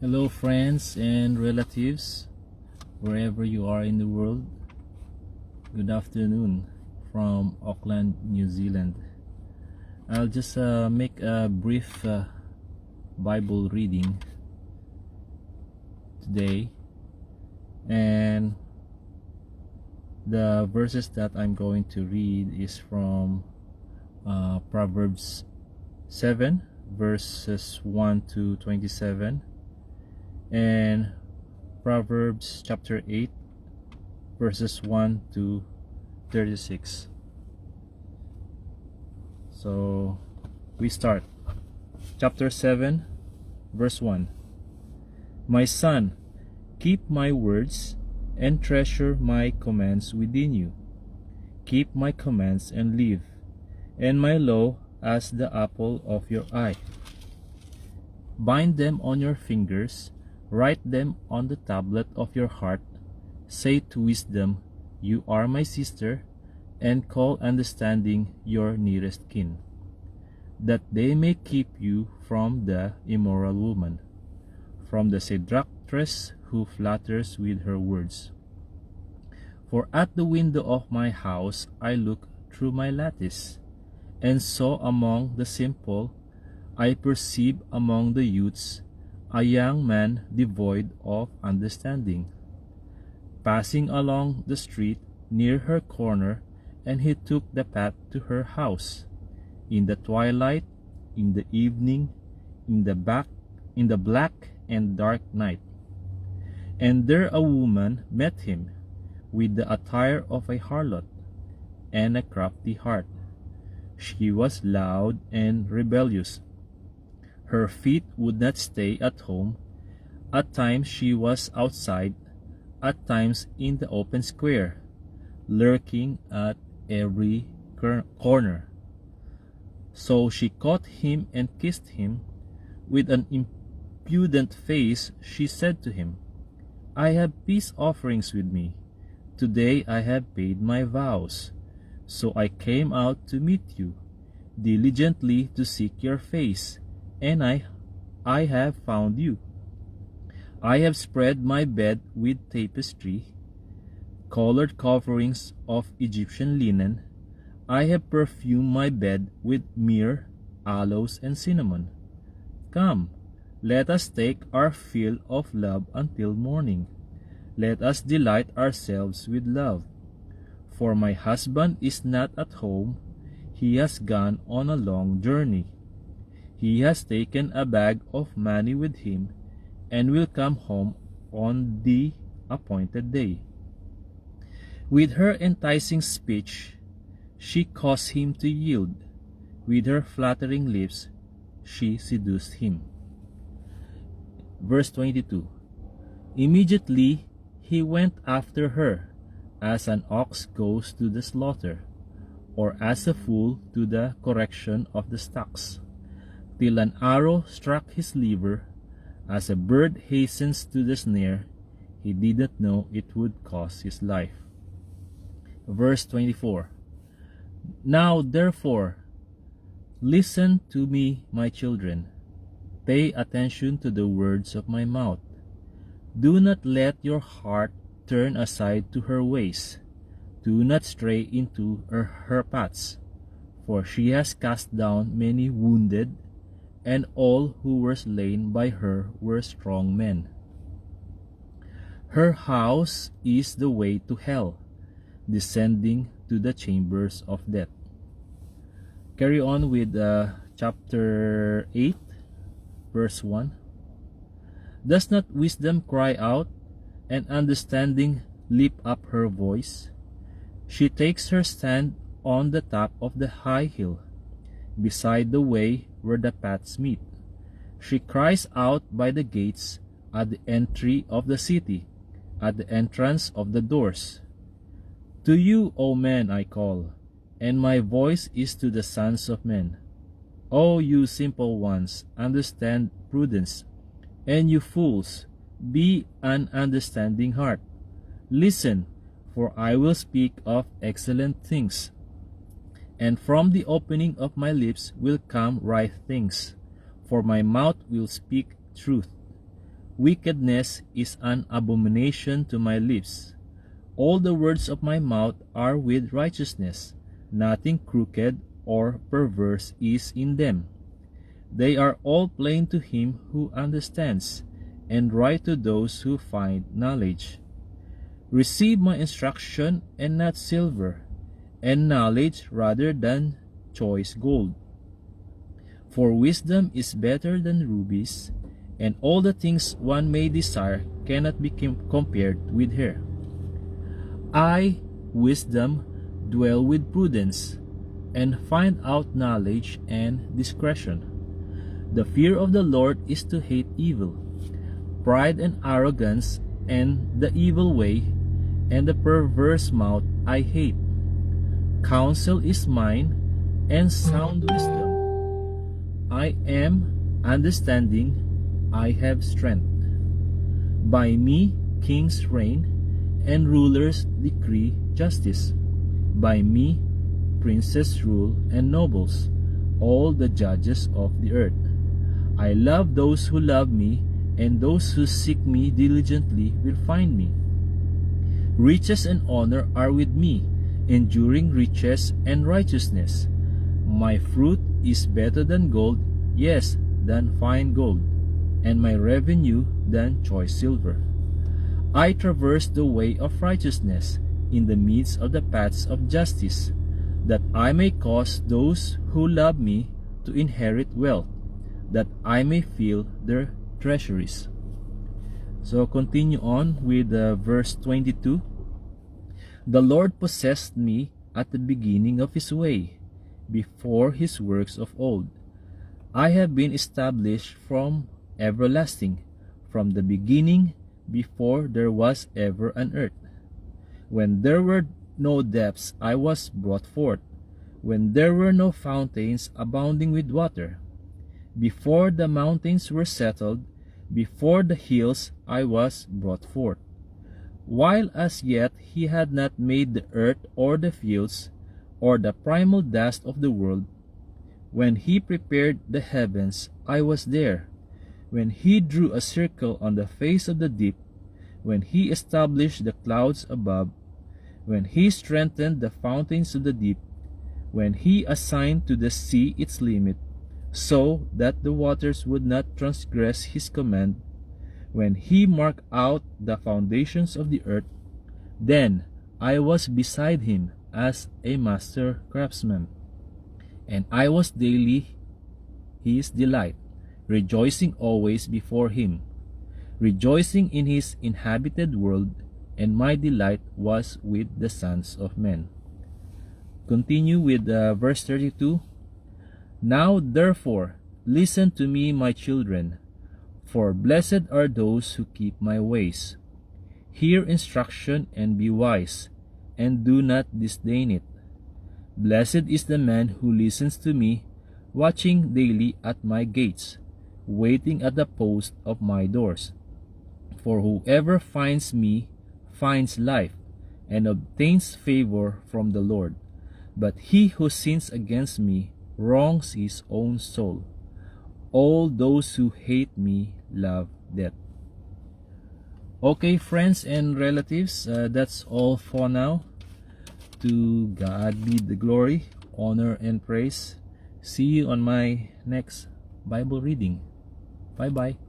Hello, friends and relatives, wherever you are in the world. Good afternoon from Auckland, New Zealand. I'll just make a brief Bible reading today, and the verses that I'm going to read is from Proverbs 7, verses 1 to 27, and Proverbs chapter 8, verses 1 to 36. So we start. Chapter 7, verse 1. My son, keep my words and treasure my commands within you. Keep my commands and live, and my law as the apple of your eye. Bind them on your fingers, write them on the tablet of your heart. Say to wisdom, you are my sister, and call understanding your nearest kin, that they may keep you from the immoral woman, from the seductress who flatters with her words. For at the window of my house I looked through my lattice, and saw among the simple, I perceived among the youths a young man devoid of understanding, passing along the street near her corner, and he took the path to her house. In the twilight, in the evening, in the black and dark night. And there a woman met him, with the attire of a harlot, and a crafty heart. She was loud and rebellious. Her feet would not stay at home. At times she was outside, at times in the open square, lurking at every corner. So she caught him and kissed him. With an impudent face she said to him, I have peace offerings with me. Today I have paid my vows. So I came out to meet you, diligently to seek your face, and I have found you. I have spread my bed with tapestry, colored coverings of Egyptian linen. I have perfumed my bed with myrrh, aloes, and cinnamon. Come, let us take our fill of love until morning. Let us delight ourselves with love. For my husband is not at home. He has gone on a long journey. He has taken a bag of money with him, and will come home on the appointed day. With her enticing speech, she caused him to yield. With her flattering lips, she seduced him. Verse 22. Immediately he went after her, as an ox goes to the slaughter, or as a fool to the correction of the stocks, till an arrow struck his liver. As a bird hastens to the snare, he did not know it would cost his life. Verse 24. Now therefore, listen to me, my children. Pay attention to the words of my mouth. Do not let your heart turn aside to her ways. Do not stray into her paths. For she has cast down many wounded, and all who were slain by her were strong men. Her house is the way to hell, descending to the chambers of death. Carry on with chapter 8, verse 1. Does not wisdom cry out, and understanding lift up her voice? She takes her stand on the top of the high hill, beside the way where the paths meet. She cries out by the gates, at the entry of the city, at the entrance of the doors. To you, O men, I call, and my voice is to the sons of men. O you simple ones, understand prudence, and you fools, be an understanding heart. Listen, for I will speak of excellent things, and from the opening of my lips will come right things, for my mouth will speak truth. Wickedness is an abomination to my lips. All the words of my mouth are with righteousness. Nothing crooked or perverse is in them. They are all plain to him who understands, and right to those who find knowledge. Receive my instruction and not silver, and knowledge rather than choice gold. For wisdom is better than rubies, and all the things one may desire cannot be compared with her. I, wisdom, dwell with prudence, and find out knowledge and discretion. The fear of the Lord is to hate evil, pride and arrogance, and the evil way, and the perverse mouth I hate. Counsel is mine, and sound wisdom. I am understanding, I have strength. By me kings reign, and rulers decree justice. By me princes rule, and nobles, all the judges of the earth. I love those who love me, and those who seek me diligently will find me. Riches and honor are with me, enduring riches and righteousness. My fruit is better than gold, yes, than fine gold, and my revenue than choice silver. I traverse the way of righteousness in the midst of the paths of justice, that I may cause those who love me to inherit wealth, that I may fill their treasuries. So continue on with verse 22. The Lord possessed me at the beginning of his way, before his works of old. I have been established from everlasting, from the beginning, before there was ever an earth. When there were no depths, I was brought forth, when there were no fountains abounding with water. Before the mountains were settled, before the hills I was brought forth. While as yet he had not made the earth or the fields, or the primal dust of the world, when he prepared the heavens, I was there. When he drew a circle on the face of the deep, when he established the clouds above, when he strengthened the fountains of the deep, when he assigned to the sea its limit, so that the waters would not transgress his command, when he marked out the foundations of the earth, then I was beside him as a master craftsman, and I was daily his delight, rejoicing always before him, rejoicing in his inhabited world, and my delight was with the sons of men. Continue with verse 32. Now therefore listen to me, my children, for blessed are those who keep my ways. Hear instruction and be wise, and do not disdain it. Blessed is the man who listens to me, watching daily at my gates, waiting at the post of my doors. For whoever finds me finds life, and obtains favor from the Lord. But he who sins against me wrongs his own soul. All those who hate me love death. Okay, friends and relatives, that's all for now. To God be the glory, honor, and praise. See you on my next Bible reading. Bye-bye.